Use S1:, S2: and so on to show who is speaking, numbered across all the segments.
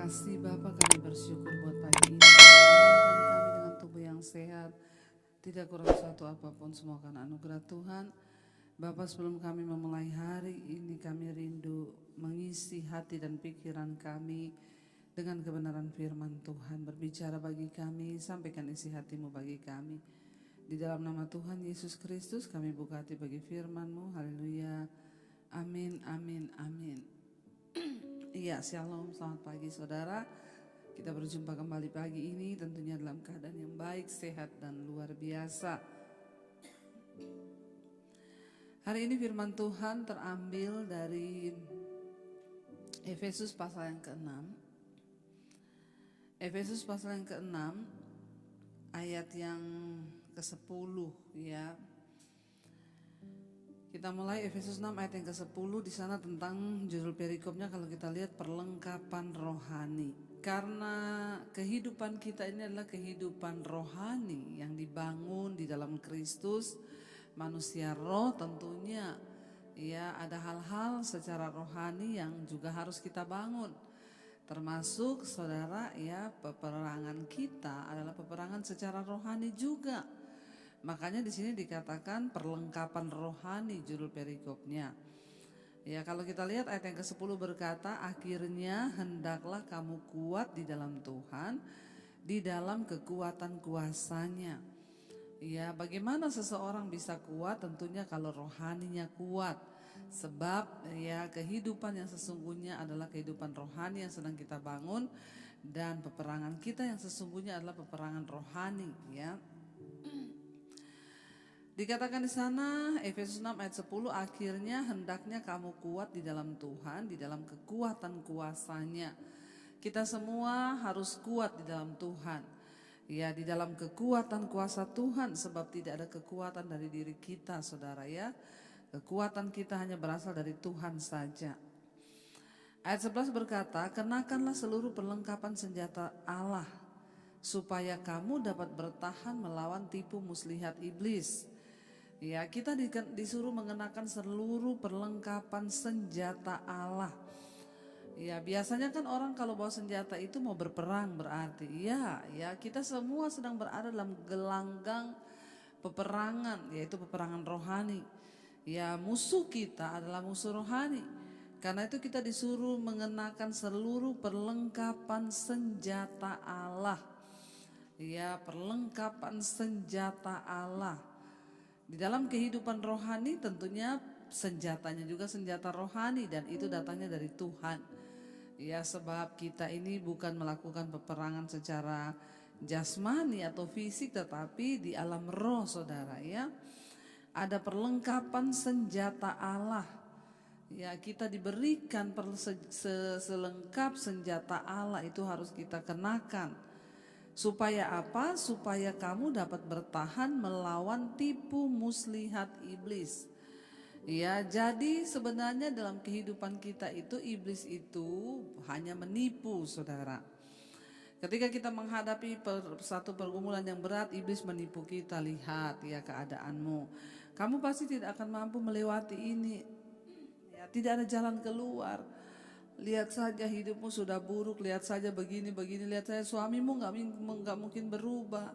S1: kasih Bapa, kami bersyukur buat pagi ini. Bangunkan kami dengan tubuh yang sehat, tidak kurang satu apapun, semua karena anugerah Tuhan. Bapa, sebelum kami memulai hari ini, kami rindu mengisi hati dan pikiran kami dengan kebenaran firman Tuhan. Berbicara bagi kami, sampaikan isi hatimu bagi kami. Di dalam nama Tuhan Yesus Kristus kami buka hati bagi firman-Mu. Haleluya. Amin, amin, amin. Iya, shalom, selamat pagi saudara. Kita berjumpa kembali pagi ini tentunya dalam keadaan yang baik, sehat dan luar biasa. Hari ini firman Tuhan terambil dari Efesus pasal yang ke-6. Efesus pasal yang ke-6 ayat yang ke-10 ya. Kita mulai Efesus 6 ayat yang ke-10. Di sana tentang judul perikopnya kalau kita lihat perlengkapan rohani. Karena kehidupan kita ini adalah kehidupan rohani yang dibangun di dalam Kristus, manusia roh tentunya ya ada hal-hal secara rohani yang juga harus kita bangun. Termasuk saudara ya, peperangan kita adalah peperangan secara rohani juga. Makanya di sini dikatakan perlengkapan rohani judul perikopnya. Ya, kalau kita lihat ayat yang ke-10 berkata, akhirnya hendaklah kamu kuat di dalam Tuhan, di dalam kekuatan kuasanya. Ya, bagaimana seseorang bisa kuat? Tentunya kalau rohaninya kuat. Sebab ya kehidupan yang sesungguhnya adalah kehidupan rohani yang sedang kita bangun, dan peperangan kita yang sesungguhnya adalah peperangan rohani ya. Dikatakan di sana Efesus 6 ayat 10, akhirnya hendaknya kamu kuat di dalam Tuhan, di dalam kekuatan kuasanya. Kita semua harus kuat di dalam Tuhan. Ya, di dalam kekuatan kuasa Tuhan, sebab tidak ada kekuatan dari diri kita, saudara ya. Kekuatan kita hanya berasal dari Tuhan saja. Ayat 11 berkata, kenakanlah seluruh perlengkapan senjata Allah, supaya kamu dapat bertahan melawan tipu muslihat iblis. Ya, kita disuruh mengenakan seluruh perlengkapan senjata Allah. Ya, biasanya kan orang kalau bawa senjata itu mau berperang berarti. Ya, kita semua sedang berada dalam gelanggang peperangan, yaitu peperangan rohani. Ya, musuh kita adalah musuh rohani. Karena itu kita disuruh mengenakan seluruh perlengkapan senjata Allah. Ya, perlengkapan senjata Allah. Di dalam kehidupan rohani tentunya senjatanya juga senjata rohani, dan itu datangnya dari Tuhan. Ya, sebab kita ini bukan melakukan peperangan secara jasmani atau fisik, tetapi di alam roh, saudara ya. Ada perlengkapan senjata Allah. Ya, kita diberikan selengkap senjata Allah itu harus kita kenakan. Supaya apa? Supaya kamu dapat bertahan melawan tipu muslihat iblis. Ya, jadi sebenarnya dalam kehidupan kita itu iblis itu hanya menipu, saudara. Ketika kita menghadapi satu pergumulan yang berat, iblis menipu kita. Lihat ya keadaanmu, kamu pasti tidak akan mampu melewati ini. Ya, tidak ada jalan keluar. Lihat saja hidupmu sudah buruk, lihat saja begini, lihat saja suamimu nggak mungkin berubah.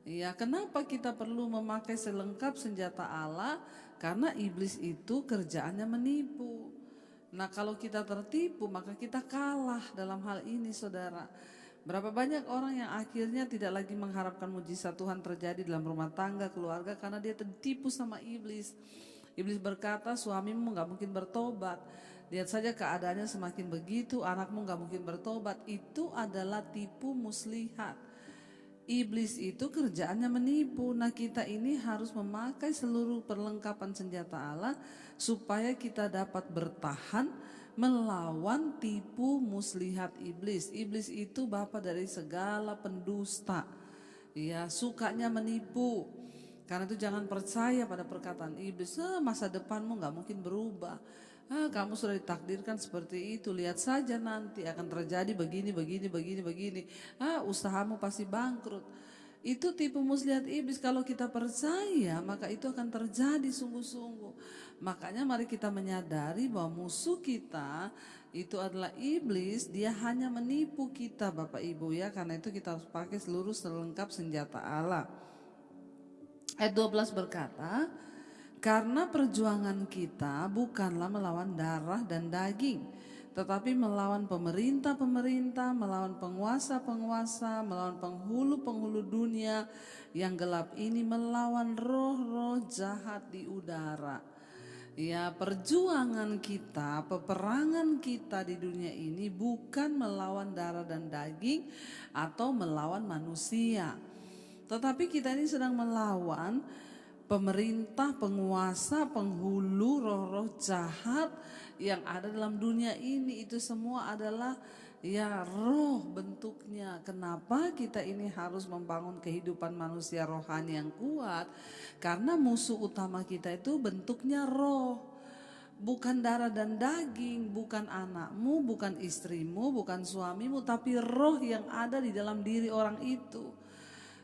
S1: Ya, kenapa kita perlu memakai selengkap senjata Allah? Karena iblis itu kerjaannya menipu. Nah, kalau kita tertipu maka kita kalah dalam hal ini, saudara. Berapa banyak orang yang akhirnya tidak lagi mengharapkan mujizat Tuhan terjadi dalam rumah tangga, keluarga, karena dia tertipu sama iblis. Iblis berkata suamimu nggak mungkin bertobat. Lihat saja keadaannya semakin begitu, anakmu gak mungkin bertobat. Itu adalah tipu muslihat. Iblis itu kerjaannya menipu. Nah, kita ini harus memakai seluruh perlengkapan senjata Allah supaya kita dapat bertahan melawan tipu muslihat iblis. Iblis itu bapa dari segala pendusta. Ya, sukanya menipu. Karena itu jangan percaya pada perkataan iblis, masa depanmu gak mungkin berubah. Kamu sudah ditakdirkan seperti itu, lihat saja nanti akan terjadi begini. Usahamu pasti bangkrut. Itu tipu muslihat iblis. Kalau kita percaya, maka itu akan terjadi sungguh-sungguh. Makanya mari kita menyadari bahwa musuh kita itu adalah iblis. Dia hanya menipu kita Bapak Ibu ya. Karena itu kita harus pakai seluruh selengkap senjata Allah. Ayat 12 berkata, karena perjuangan kita bukanlah melawan darah dan daging, tetapi melawan pemerintah-pemerintah, melawan penguasa-penguasa, melawan penghulu-penghulu dunia yang gelap ini, melawan roh-roh jahat di udara. Ya, perjuangan kita, peperangan kita di dunia ini bukan melawan darah dan daging atau melawan manusia. Tetapi kita ini sedang melawan pemerintah, penguasa, penghulu, roh-roh jahat yang ada dalam dunia ini. Itu semua adalah ya roh bentuknya. Kenapa kita ini harus membangun kehidupan manusia rohani yang kuat? Karena musuh utama kita itu bentuknya roh. Bukan darah dan daging, bukan anakmu, bukan istrimu, bukan suamimu, tapi roh yang ada di dalam diri orang itu.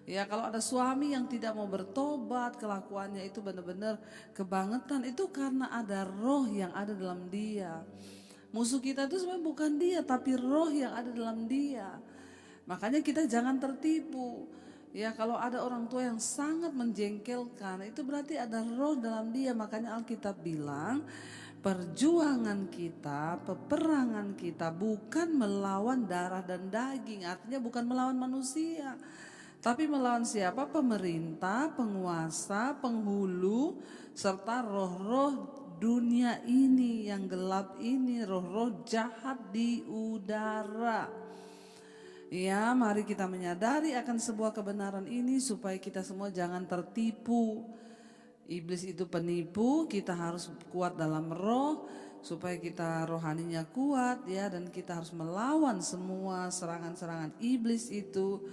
S1: Ya, kalau ada suami yang tidak mau bertobat, kelakuannya itu benar-benar kebangetan, itu karena ada roh yang ada dalam dia. Musuh kita itu sebenarnya bukan dia, tapi roh yang ada dalam dia. Makanya kita jangan tertipu. Ya, kalau ada orang tua yang sangat menjengkelkan, itu berarti ada roh dalam dia. Makanya Alkitab bilang, perjuangan kita, peperangan kita bukan melawan darah dan daging. Artinya bukan melawan manusia, tapi melawan siapa? Pemerintah, penguasa, penghulu, serta roh-roh dunia ini yang gelap ini, roh-roh jahat di udara. Ya, mari kita menyadari akan sebuah kebenaran ini supaya kita semua jangan tertipu. Iblis itu penipu, kita harus kuat dalam roh supaya kita rohaninya kuat ya, dan kita harus melawan semua serangan-serangan iblis itu.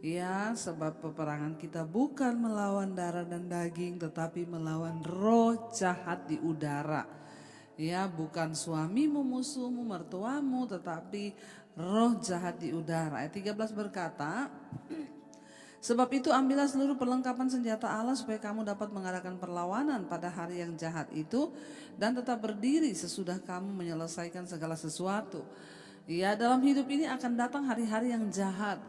S1: Ya, sebab peperangan kita bukan melawan darah dan daging, tetapi melawan roh jahat di udara. Ya, bukan suamimu, musuhmu, mertuamu, tetapi roh jahat di udara. Ayat 13 berkata, sebab itu ambillah seluruh perlengkapan senjata Allah supaya kamu dapat mengadakan perlawanan pada hari yang jahat itu dan tetap berdiri sesudah kamu menyelesaikan segala sesuatu. Ya, dalam hidup ini akan datang hari-hari yang jahat.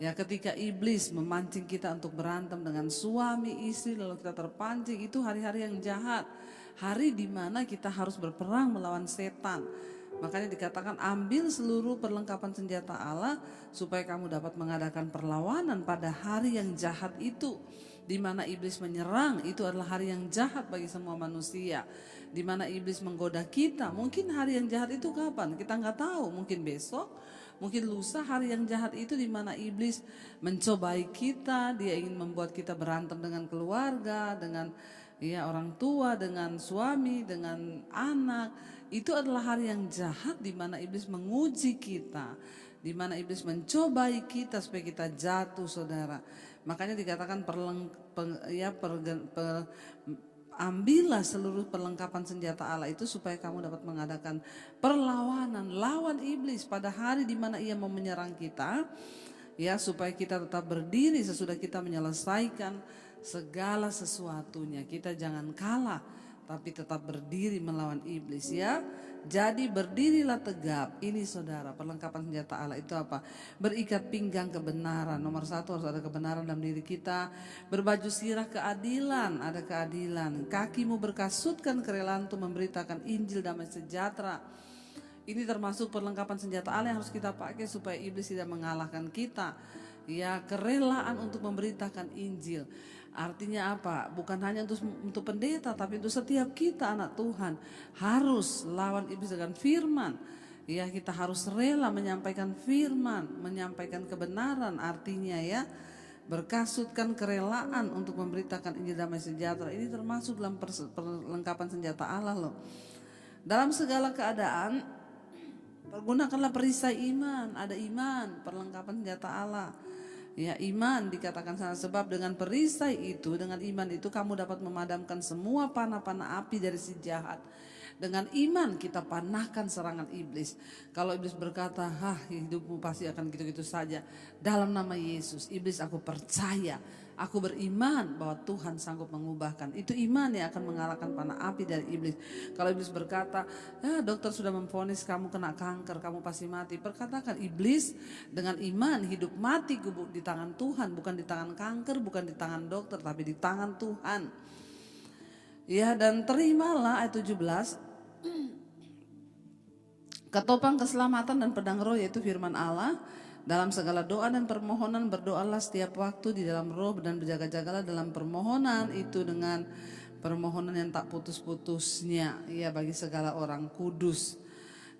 S1: Ya, ketika iblis memancing kita untuk berantem dengan suami, istri, lalu kita terpancing, itu hari-hari yang jahat. Hari di mana kita harus berperang melawan setan. Makanya dikatakan ambil seluruh perlengkapan senjata Allah supaya kamu dapat mengadakan perlawanan pada hari yang jahat itu. Di mana iblis menyerang, itu adalah hari yang jahat bagi semua manusia. Di mana iblis menggoda kita, mungkin hari yang jahat itu kapan? Kita nggak tahu, mungkin besok, mungkin lusa. Hari yang jahat itu di mana iblis mencobai kita, dia ingin membuat kita berantem dengan keluarga, dengan ya orang tua, dengan suami, dengan anak. Itu adalah hari yang jahat di mana iblis menguji kita, di mana iblis mencobai kita supaya kita jatuh, saudara. Makanya dikatakan ambillah seluruh perlengkapan senjata Allah itu supaya kamu dapat mengadakan perlawanan lawan iblis pada hari di mana ia mau menyerang kita, ya, supaya kita tetap berdiri sesudah kita menyelesaikan segala sesuatunya. Kita jangan kalah, tapi tetap berdiri melawan iblis ya. Jadi berdirilah tegap. Ini saudara, perlengkapan senjata Allah itu apa? Berikat pinggang kebenaran. Nomor satu harus ada kebenaran dalam diri kita. Berbaju sirah keadilan, ada keadilan. Kakimu berkasutkan kerelaan untuk memberitakan Injil damai sejahtera. Ini termasuk perlengkapan senjata Allah yang harus kita pakai supaya iblis tidak mengalahkan kita. Ya, kerelaan untuk memberitakan Injil. Artinya apa? Bukan hanya untuk pendeta, tapi untuk setiap kita anak Tuhan. Harus lawan iblis dengan firman. Ya, kita harus rela menyampaikan firman, menyampaikan kebenaran. Artinya ya, berkasutkan kerelaan untuk memberitakan Injil damai sejahtera. Ini termasuk dalam perlengkapan senjata Allah loh. Dalam segala keadaan, pergunakanlah perisai iman. Ada iman, perlengkapan senjata Allah. Ya, iman dikatakan sana, sebab dengan perisai itu, dengan iman itu kamu dapat memadamkan semua panah-panah api dari si jahat. Dengan iman kita panahkan serangan iblis. Kalau iblis berkata, hidupmu pasti akan gitu-gitu saja. Dalam nama Yesus, iblis aku percaya, aku beriman bahwa Tuhan sanggup mengubahkan. Itu iman yang akan mengalahkan panah api dari iblis. Kalau iblis berkata, dokter sudah memvonis kamu kena kanker, kamu pasti mati. Perkatakan, iblis, dengan iman hidup mati di tangan Tuhan, bukan di tangan kanker, bukan di tangan dokter, tapi di tangan Tuhan. Ya, dan terimalah ayat 17. Ketopang keselamatan dan pedang roh, yaitu firman Allah. Dalam segala doa dan permohonan berdoalah setiap waktu di dalam roh, dan berjaga-jagalah dalam permohonan itu dengan permohonan yang tak putus-putusnya, ya, bagi segala orang kudus.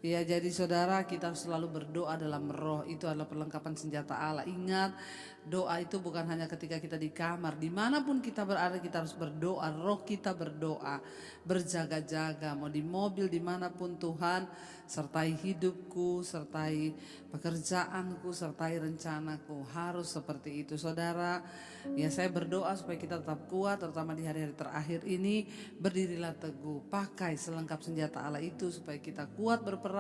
S1: Ya, jadi saudara, kita selalu berdoa dalam roh. Itu adalah perlengkapan senjata Allah. Ingat, doa itu bukan hanya ketika kita di kamar. Dimanapun kita berada, kita harus berdoa. Roh kita berdoa, berjaga-jaga. Mau di mobil, dimanapun Tuhan, sertai hidupku, sertai pekerjaanku, sertai rencanaku. Harus seperti itu, saudara. Ya, saya berdoa supaya kita tetap kuat, terutama di hari-hari terakhir ini. Berdirilah teguh, pakai selengkap senjata Allah itu supaya kita kuat berperang.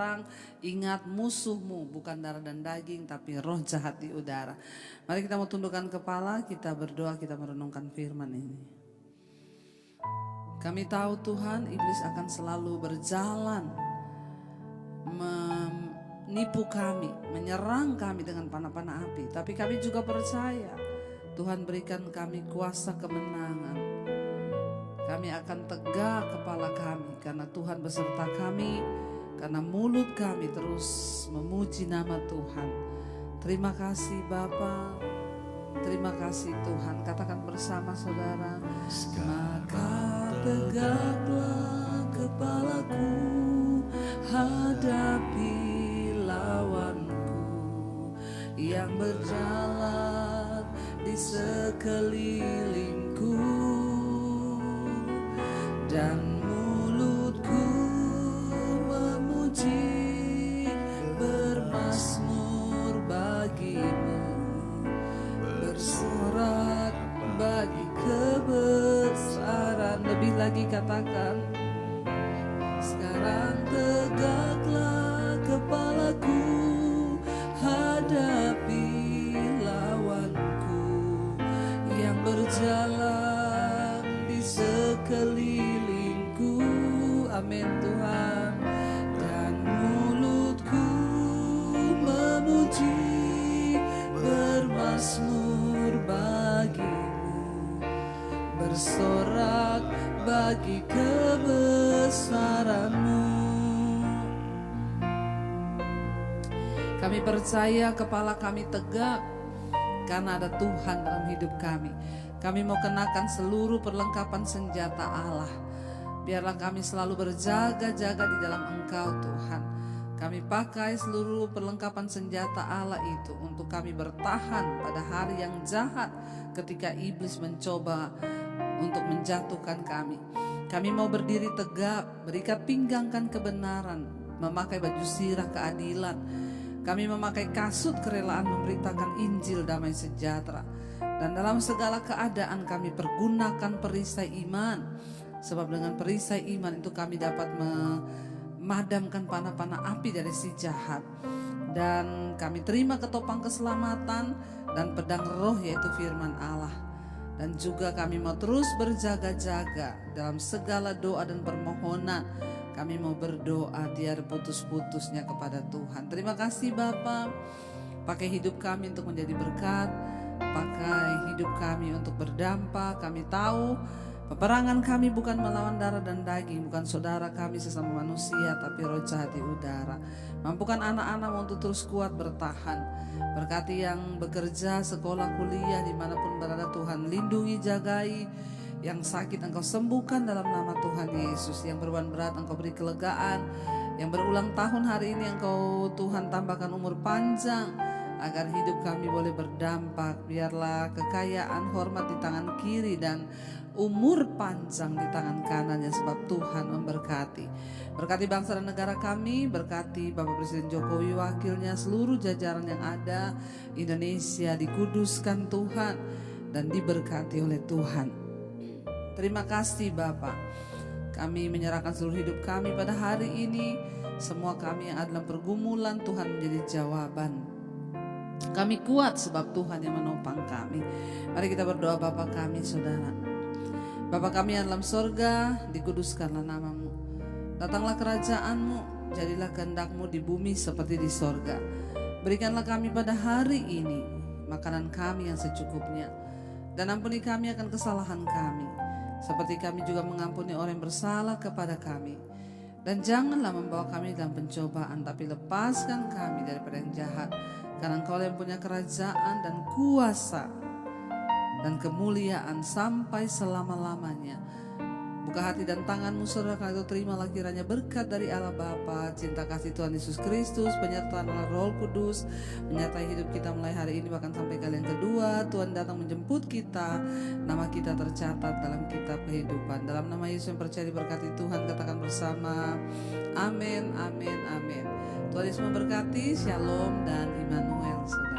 S1: Ingat, musuhmu bukan darah dan daging, tapi roh jahat di udara. Mari kita mau tundukkan kepala, kita berdoa, kita merenungkan firman ini. Kami tahu Tuhan, iblis akan selalu berjalan menipu kami, menyerang kami dengan panah-panah api. Tapi kami juga percaya Tuhan berikan kami kuasa kemenangan. Kami akan tegak kepala kami karena Tuhan beserta kami, karena mulut kami terus memuji nama Tuhan. Terima kasih Bapa, terima kasih Tuhan. Katakan bersama saudara. Maka tegaklah kepalaku, hadapi lawanku yang berjalan di sekelilingku, dan mulutku memuji, bermazmur bagimu, bersorak bagi kebesaran. Lebih lagi katakan, sekarang tegaklah kepalaku, hadapi lawanku yang berjalan di sekelilingku. Amin Tuhan. Dan mulutku memuji, bermazmur bagimu, bersorak bagi kebesaranmu. Kami percaya kepala kami tegak karena ada Tuhan dalam hidup kami. Kami mau kenakan seluruh perlengkapan senjata Allah. Biarlah kami selalu berjaga-jaga di dalam Engkau Tuhan. Kami pakai seluruh perlengkapan senjata Allah itu untuk kami bertahan pada hari yang jahat ketika iblis mencoba untuk menjatuhkan kami. Kami mau berdiri tegap, berikat pinggangkan kebenaran, memakai baju sirah keadilan. Kami memakai kasut kerelaan memberitakan Injil damai sejahtera. Dan dalam segala keadaan kami pergunakan perisai iman. Sebab dengan perisai iman itu kami dapat memadamkan panah-panah api dari si jahat. Dan kami terima ketopang keselamatan dan pedang roh, yaitu firman Allah. Dan juga kami mau terus berjaga-jaga dalam segala doa dan permohonan. Kami mau berdoa tiada putus-putusnya kepada Tuhan. Terima kasih Bapa. Pakai hidup kami untuk menjadi berkat. Pakai hidup kami untuk berdampak. Kami tahu peperangan kami bukan melawan darah dan daging, bukan saudara kami sesama manusia, tapi roh jahat di udara. Mampukan anak-anak untuk terus kuat bertahan. Berkati yang bekerja, sekolah, kuliah, dimanapun berada Tuhan. Lindungi, jagai. Yang sakit Engkau sembuhkan dalam nama Tuhan Yesus. Yang beban berat Engkau beri kelegaan. Yang berulang tahun hari ini Engkau Tuhan tambahkan umur panjang, agar hidup kami boleh berdampak. Biarlah kekayaan, hormat di tangan kiri dan umur panjang di tangan kanannya, sebab Tuhan memberkati. Berkati bangsa dan negara kami, berkati Bapak Presiden Jokowi, wakilnya, seluruh jajaran yang ada. Indonesia dikuduskan Tuhan dan diberkati oleh Tuhan. Terima kasih Bapak. Kami menyerahkan seluruh hidup kami pada hari ini. Semua kami yang ada dalam pergumulan, Tuhan menjadi jawaban. Kami kuat sebab Tuhan yang menopang kami. Mari kita berdoa. Bapa kami, Saudara. Bapa kami yang dalam sorga, dikuduskanlah nama-Mu. Datanglah kerajaan-Mu, jadilah kehendak-Mu di bumi seperti di sorga. Berikanlah kami pada hari ini makanan kami yang secukupnya. Dan ampuni kami akan kesalahan kami, seperti kami juga mengampuni orang yang bersalah kepada kami. Dan janganlah membawa kami dalam pencobaan, tapi lepaskan kami daripada yang jahat. Karena Engkau yang punya kerajaan dan kuasa dan kemuliaan sampai selama-lamanya. Buka hati dan tanganmu, saudara, karena itu terimalah kiranya berkat dari Allah Bapa, cinta kasih Tuhan Yesus Kristus, penyertaan Allah Roh Kudus menyertai hidup kita mulai hari ini bahkan sampai kali yang kedua. Tuhan datang menjemput kita, nama kita tercatat dalam kitab kehidupan. Dalam nama Yesus yang percaya diberkati Tuhan, katakan bersama, amin, amin, amin. Tuhan Yesus memberkati, shalom dan Immanuel, saudara.